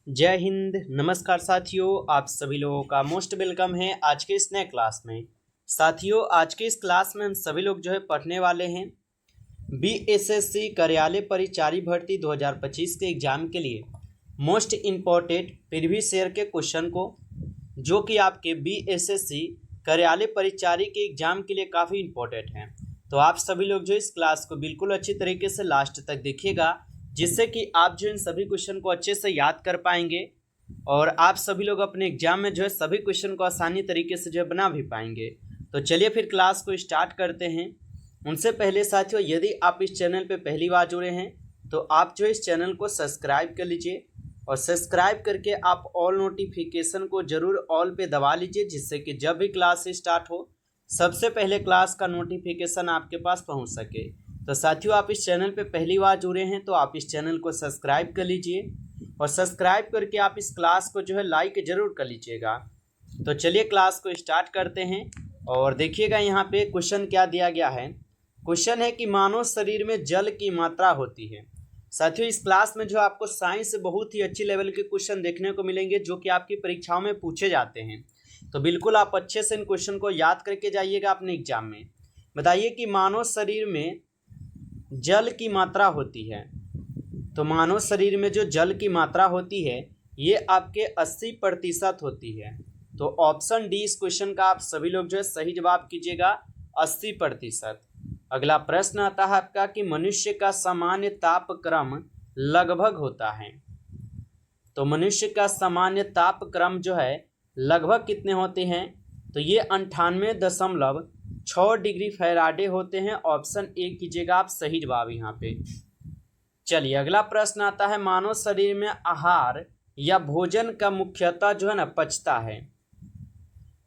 जय हिंद। नमस्कार साथियों, आप सभी लोगों का मोस्ट वेलकम है आज के इस नए क्लास में। साथियों, आज के इस क्लास में हम सभी लोग जो है पढ़ने वाले हैं बीएसएससी कार्यालय परिचारी भर्ती 2025 के एग्जाम के लिए मोस्ट इम्पॉर्टेंट प्रीवियस ईयर के क्वेश्चन को, जो कि आपके बीएसएससी कार्यालय परिचारी के एग्जाम के लिए काफ़ी इम्पोर्टेंट हैं। तो आप सभी लोग जो इस क्लास को बिल्कुल अच्छी तरीके से लास्ट तक देखिएगा, जिससे कि आप जो इन सभी क्वेश्चन को अच्छे से याद कर पाएंगे और आप सभी लोग अपने एग्जाम में जो है सभी क्वेश्चन को आसानी तरीके से जो है बना भी पाएंगे। तो चलिए फिर क्लास को स्टार्ट करते हैं। उनसे पहले साथियों, यदि आप इस चैनल पे पहली बार जुड़े हैं तो आप जो इस चैनल को सब्सक्राइब कर लीजिए और सब्सक्राइब करके आप ऑल नोटिफिकेशन को ज़रूर ऑल पे दबा लीजिए, जिससे कि जब भी क्लास स्टार्ट हो सबसे पहले क्लास का नोटिफिकेशन आपके पास पहुंच सके। तो साथियों, आप इस चैनल पे पहली बार जुड़े हैं तो आप इस चैनल को सब्सक्राइब कर लीजिए और सब्सक्राइब करके आप इस क्लास को जो है लाइक ज़रूर कर लीजिएगा। तो चलिए क्लास को स्टार्ट करते हैं और देखिएगा यहाँ पे क्वेश्चन क्या दिया गया है। क्वेश्चन है कि मानव शरीर में जल की मात्रा होती है। साथियों, इस क्लास में जो आपको साइंस से बहुत ही अच्छी लेवल के क्वेश्चन देखने को मिलेंगे, जो कि आपकी परीक्षाओं में पूछे जाते हैं। तो बिल्कुल आप अच्छे से इन क्वेश्चन को याद करके जाइएगा अपने एग्जाम में। बताइए कि मानव शरीर में जल की मात्रा होती है। तो मानव शरीर में जो जल की मात्रा होती है ये आपके 80% होती है। तो ऑप्शन डी इस क्वेश्चन का आप सभी लोग जो है सही जवाब कीजिएगा, 80%। अगला प्रश्न आता है आपका कि मनुष्य का सामान्य तापक्रम लगभग होता है। तो मनुष्य का सामान्य तापक्रम जो है लगभग कितने होते हैं? तो ये 98.6 डिग्री फ़ारेनहाइट होते हैं। ऑप्शन ए कीजिएगा आप सही जवाब यहाँ पे। चलिए अगला प्रश्न आता है, मानव शरीर में आहार या भोजन का मुख्यतः जो है ना पचता है।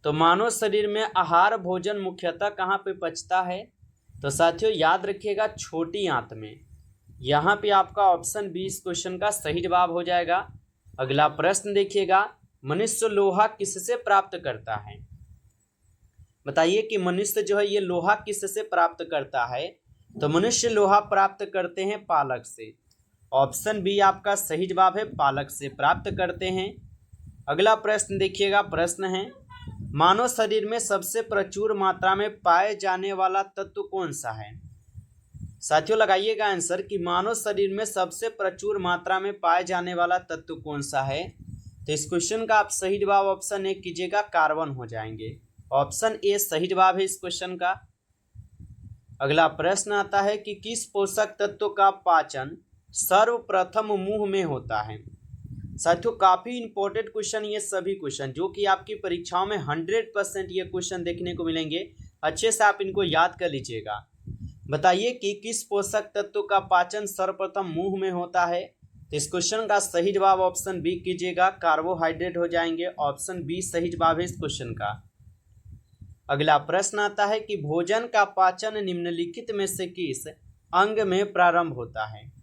तो मानव शरीर में आहार भोजन मुख्यतः कहाँ पे पचता है? तो साथियों याद रखिएगा, छोटी आंत में। यहाँ पे आपका ऑप्शन बी इस क्वेश्चन का सही जवाब हो जाएगा। अगला प्रश्न देखिएगा, मनुष्य लोहा किससे प्राप्त करता है? बताइए कि मनुष्य जो है ये लोहा किससे प्राप्त करता है? तो मनुष्य लोहा प्राप्त करते हैं पालक से। ऑप्शन बी आपका सही जवाब है, पालक से प्राप्त करते हैं। अगला प्रश्न देखिएगा, प्रश्न है मानव शरीर में सबसे प्रचुर मात्रा में पाए जाने वाला तत्व कौन सा है? साथियों लगाइएगा आंसर कि मानव शरीर में सबसे प्रचुर मात्रा में पाए जाने वाला तत्व कौन सा है। तो इस क्वेश्चन का आप सही जवाब ऑप्शन ए कीजिएगा, कार्बन हो जाएंगे। ऑप्शन ए सही जवाब है इस क्वेश्चन का। अगला प्रश्न आता है कि किस पोषक तत्व का पाचन सर्वप्रथम मुंह में होता है? साथियों काफ़ी इंपॉर्टेंट क्वेश्चन ये सभी क्वेश्चन, जो कि आपकी परीक्षाओं में 100% ये क्वेश्चन देखने को मिलेंगे। अच्छे से आप इनको याद कर लीजिएगा। बताइए कि किस पोषक तत्व का पाचन सर्वप्रथम मुंह में होता है? तो इस क्वेश्चन का सही जवाब ऑप्शन बी कीजिएगा, कार्बोहाइड्रेट हो जाएंगे। ऑप्शन बी सही जवाब है इस क्वेश्चन का। अगला प्रश्न आता है कि भोजन का पाचन निम्नलिखित में से किस अंग में प्रारंभ होता है?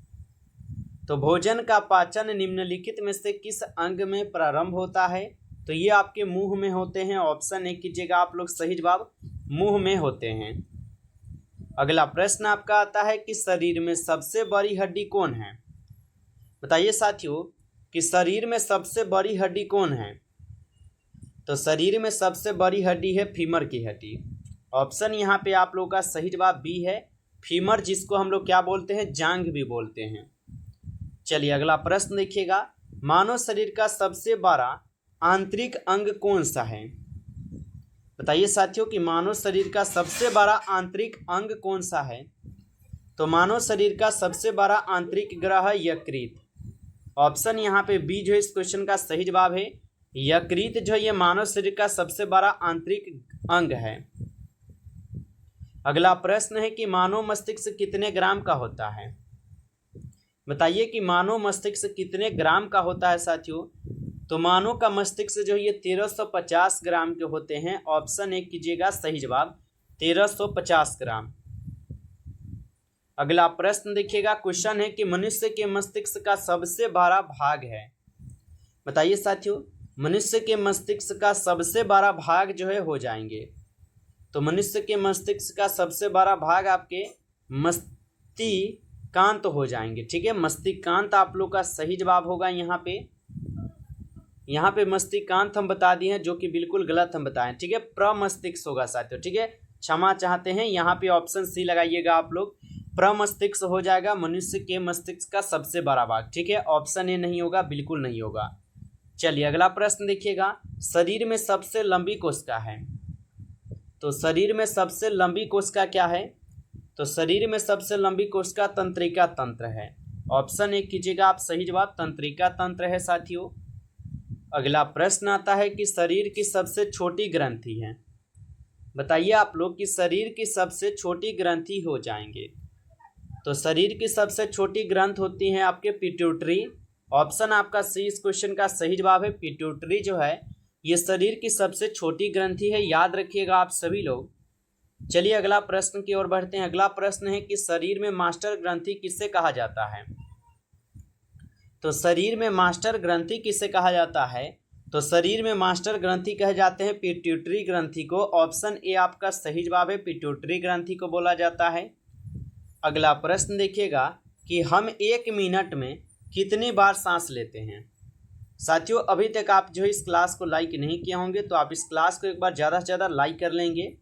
तो भोजन का पाचन निम्नलिखित में से किस अंग में प्रारंभ होता है? तो ये आपके मुंह में होते हैं। ऑप्शन ए कीजिएगा आप लोग सही जवाब, मुंह में होते हैं। अगला प्रश्न आपका आता है कि शरीर में सबसे बड़ी हड्डी कौन है? बताइए साथियों कि शरीर में सबसे बड़ी हड्डी कौन है? तो शरीर में सबसे बड़ी हड्डी है फीमर की हड्डी। ऑप्शन यहाँ पे आप लोगों का सही जवाब बी है, फीमर, जिसको हम लोग क्या बोलते हैं, जांघ भी बोलते हैं। चलिए अगला प्रश्न देखिएगा, मानव शरीर का सबसे बड़ा आंतरिक अंग कौन सा है? बताइए साथियों कि मानव शरीर का सबसे बड़ा आंतरिक अंग कौन सा है? तो मानव शरीर का सबसे बड़ा आंतरिक ग्रह है यकृत। ऑप्शन यहाँ पे बी जो इस क्वेश्चन का सही जवाब है। यकृत जो ये मानव शरीर का सबसे बड़ा आंतरिक अंग है। अगला प्रश्न है कि मानव मस्तिष्क कितने ग्राम का होता है? बताइए कि मानव मस्तिष्क कितने ग्राम का होता है साथियों? तो मानव का मस्तिष्क जो ये 1350 ग्राम के होते हैं। ऑप्शन ए कीजिएगा सही जवाब, 1350 ग्राम। अगला प्रश्न देखिएगा, क्वेश्चन है कि मनुष्य के मस्तिष्क का सबसे बड़ा भाग है। बताइए साथियों, मनुष्य के मस्तिष्क का सबसे बड़ा भाग जो है हो जाएंगे। तो मनुष्य के मस्तिष्क का सबसे बड़ा भाग आपके मस्तिष्कांत हो जाएंगे। ठीक है, मस्तिष्कांत आप लोग का सही जवाब होगा यहाँ पे। यहाँ पे मस्तिष्कांत हम बता दिए हैं, जो कि बिल्कुल गलत हम बताएं, ठीक है, प्रमस्तिष्क होगा साथियों, ठीक है, क्षमा चाहते हैं, यहाँ पे ऑप्शन सी लगाइएगा आप लोग, प्रमस्तिष्क हो जाएगा मनुष्य के मस्तिष्क का सबसे बड़ा भाग, ठीक है, ऑप्शन ए नहीं होगा, बिल्कुल नहीं होगा। चलिए अगला प्रश्न देखिएगा, शरीर में सबसे लंबी कोशिका है, तो शरीर में सबसे लंबी कोशिका क्या है, तो शरीर में सबसे लंबी कोशिका तंत्रिका तंत्र है, ऑप्शन ए कीजिएगा आप, सही जवाब तंत्रिका तंत्र है साथियों। अगला प्रश्न आता है कि शरीर की सबसे छोटी ग्रंथि है, बताइए आप लोग कि शरीर की सबसे छोटी ग्रंथि हो जाएंगे, तो शरीर की सबसे छोटी ग्रंथ होती है आपके पिट्यूटरी, ऑप्शन आपका सी इस क्वेश्चन का सही जवाब है। पिट्यूटरी जो है ये शरीर की सबसे छोटी ग्रंथि है, याद रखिएगा आप सभी लोग। चलिए अगला प्रश्न की ओर बढ़ते हैं। अगला प्रश्न है कि शरीर में मास्टर ग्रंथि किससे कहा जाता है, तो शरीर में मास्टर ग्रंथि किससे कहा जाता है, तो शरीर में मास्टर ग्रंथि कहे जाते हैं पिट्यूटरी ग्रंथि को, ऑप्शन ए आपका सही जवाब है, पिट्यूटरी ग्रंथि को बोला जाता है। अगला प्रश्न देखिएगा कि हम 1 मिनट में कितनी बार सांस लेते हैं, साथियों अभी तक आप जो इस क्लास को लाइक नहीं किए होंगे तो आप इस क्लास को एक बार ज़्यादा से ज़्यादा लाइक कर लेंगे,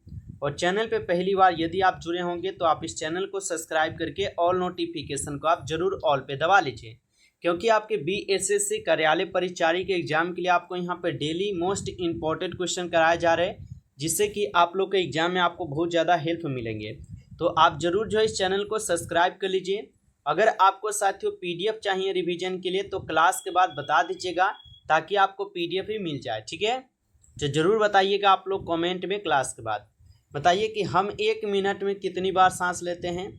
और चैनल पे पहली बार यदि आप जुड़े होंगे तो आप इस चैनल को सब्सक्राइब करके ऑल नोटिफिकेशन को आप जरूर ऑल पे दबा लीजिए, क्योंकि आपके BSSC कार्यालय परिचारी के एग्जाम के लिए आपको यहाँ पे डेली मोस्ट इंपॉर्टेंट क्वेश्चन कराए जा रहे हैं, जिससे कि आप लोग के एग्जाम में आपको बहुत ज़्यादा हेल्प मिलेंगे। तो आप जरूर जो है इस चैनल को सब्सक्राइब कर लीजिए। अगर आपको साथियों PDF चाहिए रिवीजन के लिए तो क्लास के बाद बता दीजिएगा, ताकि आपको PDF ही मिल जाए, ठीक है, तो ज़रूर बताइएगा आप लोग कमेंट में क्लास के बाद। बताइए कि हम 1 मिनट में कितनी बार सांस लेते हैं,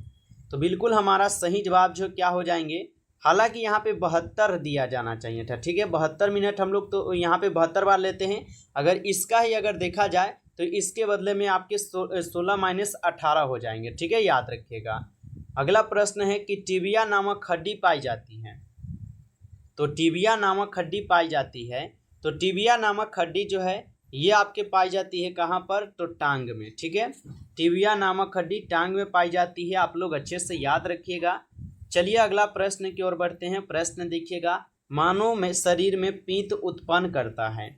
तो बिल्कुल हमारा सही जवाब जो क्या हो जाएंगे, हालांकि यहाँ पे 72 दिया जाना चाहिए था, ठीक है, 72 मिनट हम लोग तो यहाँ पे 72 बार लेते हैं। अगर इसका ही अगर देखा जाए तो इसके बदले में आपके 16 माइनस 18 हो जाएंगे, ठीक है, याद रखिएगा। अगला प्रश्न है कि टिबिया नामक हड्डी पाई जाती है, तो टिबिया नामक हड्डी पाई जाती है, तो टिबिया नामक हड्डी जो है ये आपके पाई जाती है कहाँ पर, तो टांग में, ठीक है, टिबिया नामक हड्डी टांग में पाई जाती है, आप लोग अच्छे से याद रखिएगा। चलिए अगला प्रश्न की ओर बढ़ते हैं। प्रश्न देखिएगा, मानव में शरीर में पीत उत्पन्न करता है,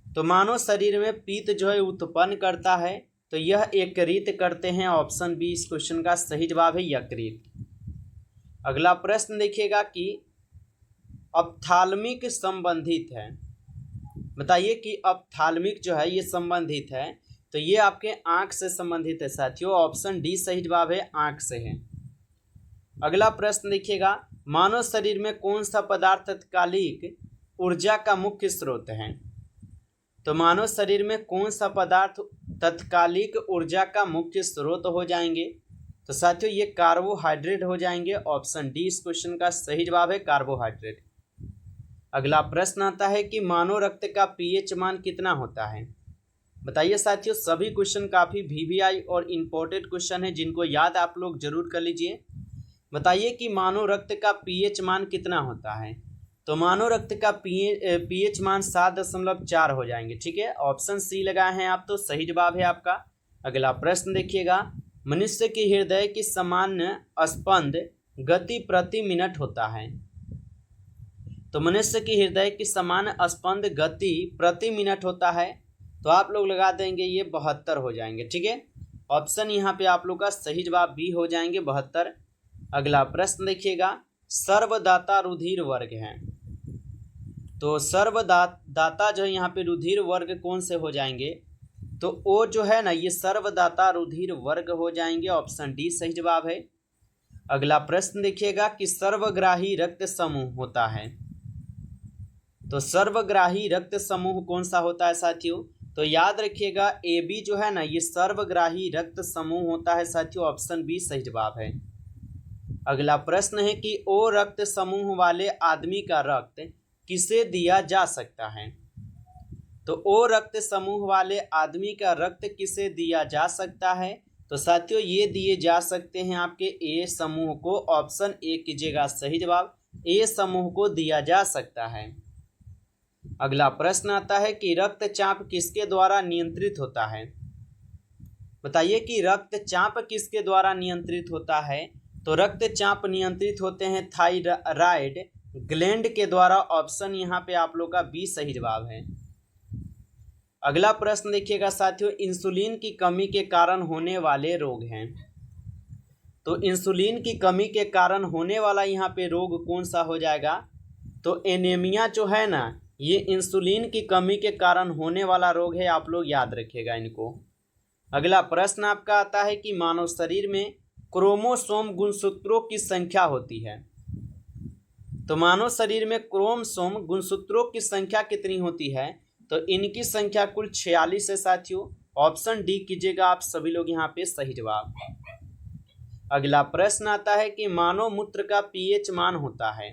तो मानव शरीर में पीत जो है उत्पन्न करता है, तो यह यकृत करते हैं, ऑप्शन बी इस क्वेश्चन का सही जवाब है, यकृत। अगला प्रश्न देखिएगा कि ऑप्थाल्मिक संबंधित है, बताइए कि ऑप्थाल्मिक जो है ये संबंधित है, तो ये आपके आंख से संबंधित है साथियों, ऑप्शन डी सही जवाब है, आंख से है। अगला प्रश्न देखिएगा, मानव शरीर में कौन सा पदार्थ तत्कालिक ऊर्जा का मुख्य स्रोत है, तो मानव शरीर में कौन सा पदार्थ तत्कालिक ऊर्जा का मुख्य स्रोत हो जाएंगे, तो साथियों ये कार्बोहाइड्रेट हो जाएंगे, ऑप्शन डी इस क्वेश्चन का सही जवाब है, कार्बोहाइड्रेट। अगला प्रश्न आता है कि मानव रक्त का pH मान कितना होता है, बताइए साथियों, सभी क्वेश्चन काफ़ी VVI और इम्पोर्टेंट क्वेश्चन है, जिनको याद आप लोग जरूर कर लीजिए। बताइए कि मानव रक्त का pH मान कितना होता है, तो मानव रक्त का pH मान 7.4 हो जाएंगे, ठीक है, ऑप्शन सी लगाए हैं आप, तो सही जवाब है आपका। अगला प्रश्न देखिएगा, मनुष्य के हृदय की सामान्य स्पंद गति प्रति मिनट होता है, तो मनुष्य की हृदय की सामान्य स्पंद गति प्रति मिनट होता है, तो आप लोग लगा देंगे ये 72 हो जाएंगे, ठीक है, ऑप्शन यहाँ पे आप लोग का सही जवाब बी हो जाएंगे, 72। अगला प्रश्न देखिएगा, सर्वदाता रुधिर वर्ग है, तो सर्वदाता जो है यहाँ पे रुधिर वर्ग कौन से हो जाएंगे, तो ओ जो है ना ये सर्वदाता रुधिर वर्ग हो जाएंगे, ऑप्शन डी सही जवाब है। अगला प्रश्न देखिएगा कि सर्वग्राही रक्त समूह होता है, तो सर्वग्राही रक्त समूह कौन सा होता है साथियों, तो याद रखिएगा AB जो है ना ये सर्वग्राही रक्त समूह होता है साथियों, ऑप्शन बी सही जवाब है। अगला प्रश्न है कि O रक्त समूह वाले आदमी का रक्त किसे दिया जा सकता है, तो O रक्त समूह वाले आदमी का रक्त किसे दिया जा सकता है, तो साथियों ये दिए जा सकते हैं आपके A समूह को, ऑप्शन ए कीजिएगा सही जवाब, A समूह को दिया जा सकता है। अगला प्रश्न आता है कि रक्तचाप किसके द्वारा नियंत्रित होता है, बताइए कि रक्तचाप किसके द्वारा नियंत्रित होता है, तो रक्तचाप नियंत्रित होते हैं थायराइड ग्लैंड के द्वारा। ऑप्शन यहाँ पे आप लोग का बी सही जवाब है। अगला प्रश्न देखिएगा साथियों, इंसुलिन की कमी के कारण होने वाले रोग हैं। तो इंसुलिन की कमी के कारण होने वाला यहाँ पे रोग कौन सा हो जाएगा? तो एनीमिया जो है ना, ये इंसुलिन की कमी के कारण होने वाला रोग है, आप लोग याद रखिएगा इनको। अगला प्रश्न आपका आता है कि मानव शरीर में क्रोमोसोम गुणसूत्रों की संख्या होती है। तो मानव शरीर में क्रोमोसोम गुणसूत्रों की संख्या कितनी होती है? तो इनकी संख्या कुल 46 है साथियों। ऑप्शन डी कीजिएगा आप सभी लोग यहाँ पे सही जवाब। अगला प्रश्न आता है कि मानव मूत्र का पीएच मान होता है।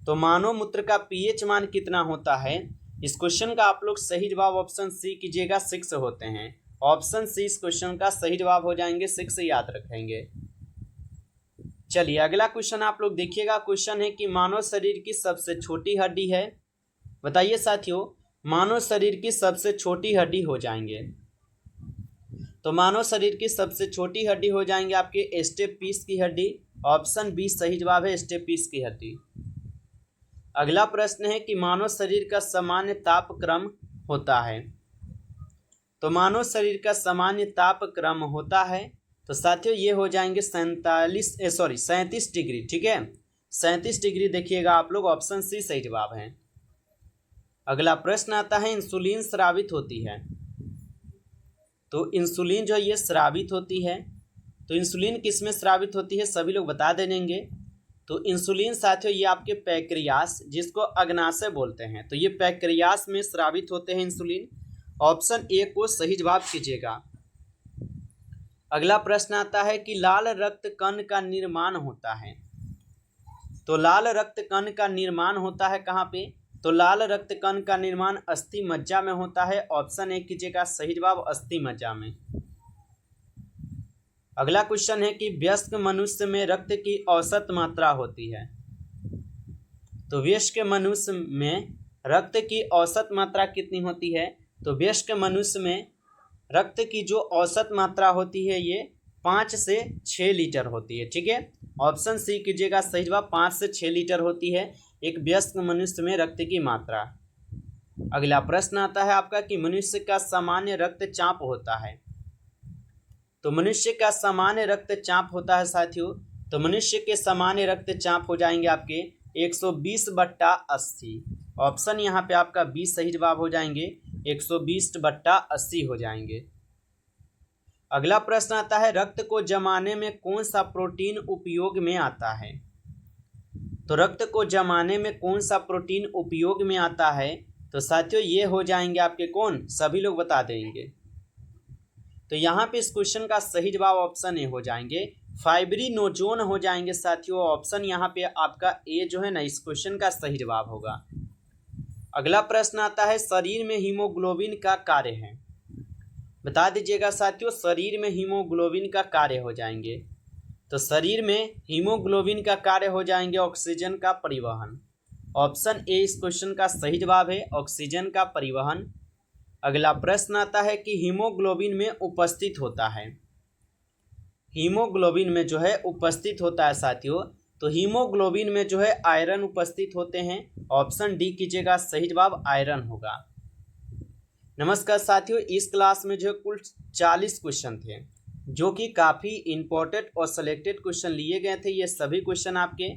तो मानव मूत्र का पीएच मान कितना होता है? इस क्वेश्चन का आप लोग सही जवाब ऑप्शन सी कीजिएगा, 6 होते हैं। ऑप्शन सी इस क्वेश्चन का सही जवाब हो जाएंगे, 6 याद रखेंगे। चलिए अगला क्वेश्चन आप लोग देखिएगा। क्वेश्चन है कि मानव शरीर की सबसे छोटी हड्डी है। बताइए साथियों, मानव शरीर की सबसे छोटी हड्डी हो जाएंगे। तो मानव शरीर की सबसे छोटी हड्डी हो जाएंगे आपके स्टेपीस की हड्डी। ऑप्शन बी सही जवाब है, स्टेपीस की हड्डी। अगला प्रश्न है कि मानव शरीर का सामान्य तापक्रम होता है। तो मानव शरीर का सामान्य तापक्रम होता है, तो साथियों ये हो जाएंगे 37 डिग्री। ठीक है, 37 डिग्री देखिएगा आप लोग, ऑप्शन सी सही जवाब है। अगला प्रश्न आता है, इंसुलिन स्रावित होती है। तो इंसुलिन जो ये स्रावित होती है, तो इंसुलिन किस में स्रावित होती है सभी लोग बता देंगे। तो इंसुलिन साथियों ये आपके पैक्रियास, जिसको अग्नाशय बोलते हैं, तो ये पैक्रियास में स्रावित होते हैं इंसुलिन। ऑप्शन ए को सही जवाब कीजिएगा। अगला प्रश्न आता है कि लाल रक्त कण का निर्माण होता है। तो लाल रक्त कण का निर्माण होता है कहाँ पे? तो लाल रक्त कण का निर्माण अस्थि मज्जा में होता है। ऑप्शन ए कीजिएगा सही जवाब, अस्थि मज्जा में। अगला क्वेश्चन है कि वयस्क मनुष्य में रक्त की औसत मात्रा होती है। तो वयस्क मनुष्य में रक्त की औसत मात्रा कितनी होती है? तो वयस्क मनुष्य में रक्त की जो औसत मात्रा होती है ये 5 से 6 लीटर होती है। ठीक है, ऑप्शन सी कीजिएगा सही जवाब, 5 से 6 लीटर होती है एक वयस्क मनुष्य में रक्त की मात्रा। अगला प्रश्न आता है आपका कि मनुष्य का सामान्य रक्तचाप होता है। तो मनुष्य का सामान्य रक्तचाप होता है साथियों, तो मनुष्य के सामान्य रक्तचाप हो जाएंगे आपके 120/80। ऑप्शन यहाँ पे आपका 20 सही जवाब हो जाएंगे, 120/80 हो जाएंगे। अगला प्रश्न आता है, रक्त को जमाने में कौन सा प्रोटीन उपयोग में आता है? तो रक्त को जमाने में कौन सा प्रोटीन उपयोग में आता है? तो साथियों ये हो जाएंगे आपके कौन, सभी लोग बता देंगे। तो यहाँ पे इस क्वेश्चन का सही जवाब ऑप्शन ए हो जाएंगे, फाइब्रिनोजोन हो जाएंगे साथियों। ऑप्शन यहाँ पे आपका ए जो है ना इस क्वेश्चन का सही जवाब होगा। अगला प्रश्न आता है, शरीर में हीमोग्लोबिन का कार्य है। बता दीजिएगा साथियों, शरीर में हीमोग्लोबिन का कार्य हो जाएंगे। तो शरीर में हीमोग्लोबिन का कार्य हो जाएंगे ऑक्सीजन का परिवहन। ऑप्शन ए इस क्वेश्चन का सही जवाब है, ऑक्सीजन का परिवहन। अगला प्रश्न आता है कि हीमोग्लोबिन में उपस्थित होता है। हीमोग्लोबिन में जो है उपस्थित होता है साथियों, तो हीमोग्लोबिन में जो है आयरन उपस्थित होते हैं। ऑप्शन डी कीजिएगा सही जवाब, आयरन होगा। नमस्कार साथियों, इस क्लास में जो कुल 40 क्वेश्चन थे, जो कि काफ़ी इंपॉर्टेंट और सिलेक्टेड क्वेश्चन लिए गए थे। ये सभी क्वेश्चन आपके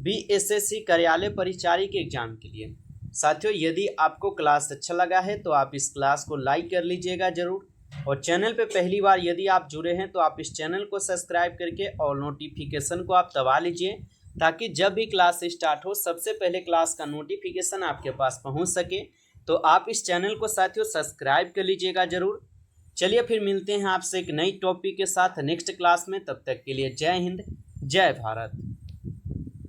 बीएसएससी कार्यालय परिचारी के एग्जाम के लिए। साथियों यदि आपको क्लास अच्छा लगा है तो आप इस क्लास को लाइक कर लीजिएगा ज़रूर, और चैनल पे पहली बार यदि आप जुड़े हैं तो आप इस चैनल को सब्सक्राइब करके और नोटिफिकेशन को आप दबा लीजिए, ताकि जब भी क्लास स्टार्ट हो सबसे पहले क्लास का नोटिफिकेशन आपके पास पहुंच सके। तो आप इस चैनल को साथियों सब्सक्राइब कर लीजिएगा ज़रूर। चलिए फिर मिलते हैं आपसे एक नई टॉपिक के साथ नेक्स्ट क्लास में। तब तक के लिए जय हिंद, जय भारत।